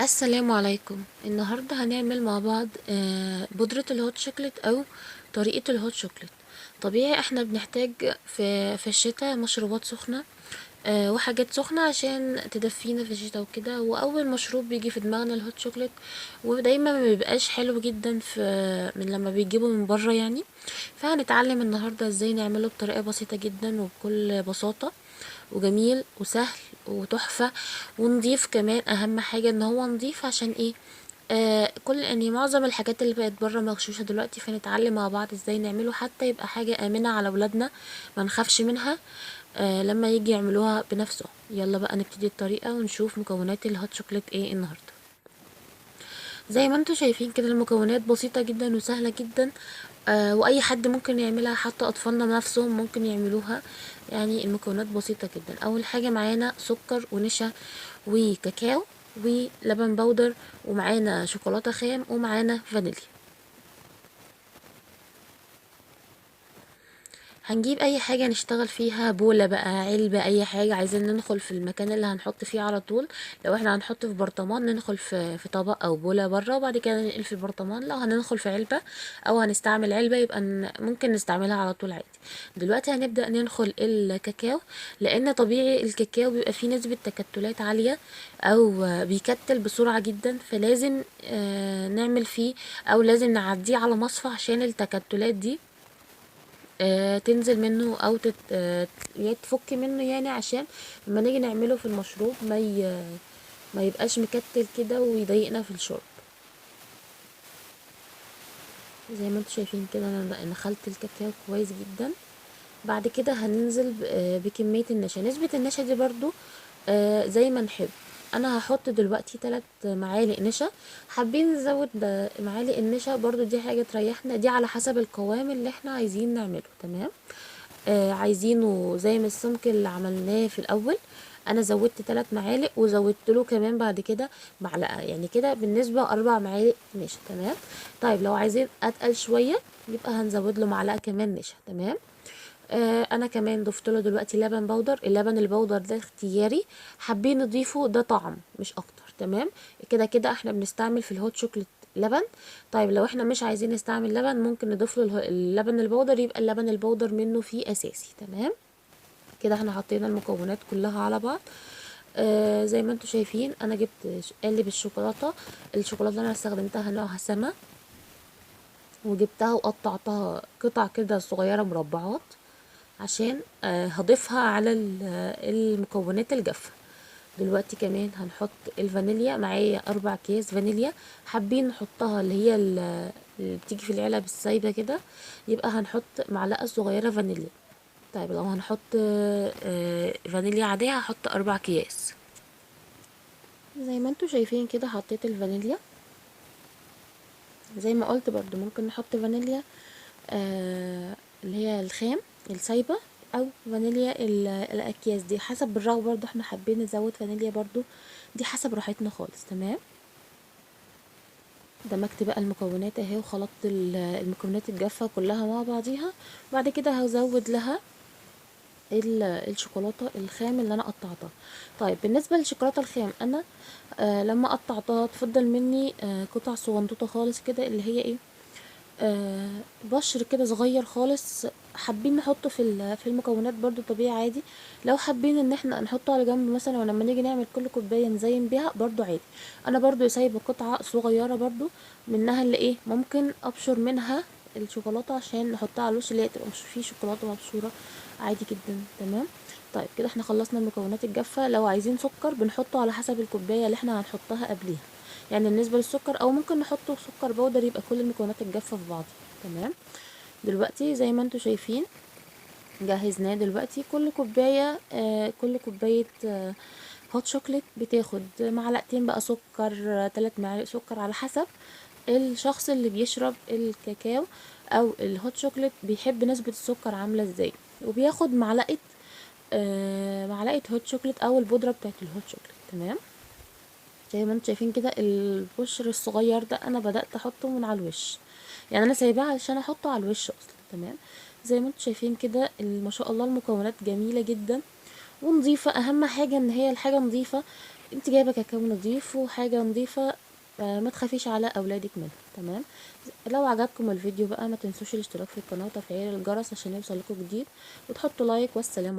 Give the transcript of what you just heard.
السلام عليكم. النهاردة هنعمل مع بعض بودرة الهوت شوكليت او طريقة الهوت شوكليت. طبيعي احنا بنحتاج في الشتاء مشروبات سخنة وحاجات سخنة عشان تدفينا في الشتاء وكده، واول مشروب بيجي في دماغنا الهوت شوكليت. ودايما ما بيبقاش حلو جدا في من لما بيجيبه من بره يعني. فهنتعلم النهاردة ازاي نعمله بطريقة بسيطة جدا وبكل بساطة، وجميل وسهل وتحفة ونضيف كمان. اهم حاجة ان هو نضيف عشان ايه؟ كل يعني معظم الحاجات اللي بقت بره مغشوشة دلوقتي، فنتعلم مع بعض ازاي نعمله حتى يبقى حاجة آمنة على ولادنا، ما نخافش منها لما يجي يعملوها بنفسه. يلا بقى نبتدي الطريقة ونشوف مكونات الهوت شوكليت ايه النهاردة. زي ما انتوا شايفين كده المكونات بسيطة جدا وسهلة جدا، واي حد ممكن يعملها، حتى اطفالنا نفسهم ممكن يعملوها. يعني المكونات بسيطة جدا. اول حاجة معانا سكر ونشا وكاكاو ولبن بودر، ومعانا شوكولاتة خام، ومعانا فانيليا. هنجيب اي حاجة نشتغل فيها، بولة بقى، علبة، اي حاجة عايزين ندخل في المكان اللي هنحط فيه على طول. لو احنا هنحط في برطمان ندخل في طبق او بولة بره، وبعد كده ننقل في البرطمان. لو هندخل في علبة او هنستعمل علبة يبقى ممكن نستعملها على طول عادي. دلوقتي هنبدأ ننخل الكاكاو، لان طبيعي الكاكاو بيبقى فيه نسبة تكتلات عالية، او بيكتل بسرعة جدا، فلازم نعمل فيه، او لازم نعديه على مصفى عشان التكتلات دي تنزل منه، او يعني تفك منه، يعني عشان لما نيجي نعمله في المشروب ما يبقاش مكتل كده ويضايقنا في الشرب. زي ما انتم شايفين كده انا نخلت الكاكاو كويس جدا. بعد كده هننزل بكمية النشا. نسبة النشا دي برضو زي ما نحب. انا هحط دلوقتي 3 معالق نشا. حابين نزود معالق النشا برضو، دي حاجة تريحنا، دي على حسب القوام اللي احنا عايزين نعمله. تمام. عايزينه زي ما السمك اللي عملناه في الاول. انا زودت 3 معالق وزودت له كمان بعد كده معلقه، يعني كده بالنسبه 4 معالق نشا. تمام. طيب لو عايزين اتقل شويه يبقى هنزود له معلقه كمان نشا. تمام. انا كمان ضفت له دلوقتي لبن بودر. اللبن البودر ده اختياري، حابين نضيفه ده طعم مش اكتر. تمام. كده كده احنا بنستعمل في الهوت شوكليت لبن. طيب لو احنا مش عايزين نستعمل لبن ممكن نضيف له اللبن البودر، يبقى اللبن البودر منه فيه اساسي. تمام. كده احنا حطينا المكونات كلها على بعض. زي ما انتم شايفين انا جبت قالب الشوكولاته. الشوكولاته اللي انا استخدمتها نوعها سما، وجبتها وقطعتها قطع كده صغيره مربعات، عشان هضيفها على المكونات الجافة. دلوقتي كمان هنحط الفانيليا. معايا 4 اكياس فانيليا، حابين نحطها اللي هي اللي بتيجي في العلب السايبة كده، يبقى هنحط معلقة صغيرة فانيليا. طيب لو هنحط فانيليا عادية هحط 4 اكياس. زي ما انتوا شايفين كده حطيت الفانيليا. زي ما قلت برضو ممكن نحط فانيليا اللي هي الخام السايبة، او فانيليا الاكياس دي حسب بالرغبة. برضو احنا حابين نزود فانيليا برضو، دي حسب راحتنا خالص. تمام. دمجت بقى المكونات اهي، وخلطت المكونات الجافة كلها مع بعضيها. بعد كده هزود لها الشوكولاتة الخام اللي انا قطعتها. طيب بالنسبة للشوكولاتة الخام، انا لما قطعتها تفضل مني قطع صغنطوطة خالص كده، اللي هي ايه، بشر كده صغير خالص. حابين نحطه في المكونات برضو طبيعي عادي. لو حابين ان احنا نحطه على جنب مثلا، ولما نيجي نعمل كل كوبايه نزين بيها برضو عادي. انا برضو سايبه قطعه صغيره برضو منها، اللي ايه ممكن ابشر منها الشوكولاته عشان نحطها على الوش، اللي هي تبقى مش فيه شوكولاته مبشوره عادي جدا. تمام. طيب كده احنا خلصنا المكونات الجافه. لو عايزين سكر بنحطه على حسب الكوبايه اللي احنا هنحطها قبليها، يعني بالنسبه للسكر، او ممكن نحطه سكر بودر يبقى كل المكونات الجافه في بعض. تمام. دلوقتي زي ما انتوا شايفين جهزناه. دلوقتي كل كوبايه هوت شوكليت بتاخد معلقتين بقى سكر، 3 معالق سكر، على حسب الشخص اللي بيشرب الكاكاو او الهوت شوكليت بيحب نسبه السكر عامله ازاي. وبياخد معلقه هوت شوكليت او البودره بتاعت الهوت شوكليت. تمام. زي ما انتم شايفين كده البشر الصغير ده انا بدأت احطه من على الوش، يعني انا سايباه علشان احطه على الوش اصلا. تمام. زي ما انتم شايفين كده ما شاء الله المكونات جميلة جدا ونظيفة. اهم حاجة ان هي الحاجة نظيفة. انت جايبه كاكاو نضيف وحاجه نضيفه، ما تخافيش على اولادك منها. تمام. لو عجبكم الفيديو بقى ما تنسوش الاشتراك في القناه وتفعيل الجرس عشان يوصل لكم جديد، وتحطوا لايك. والسلام.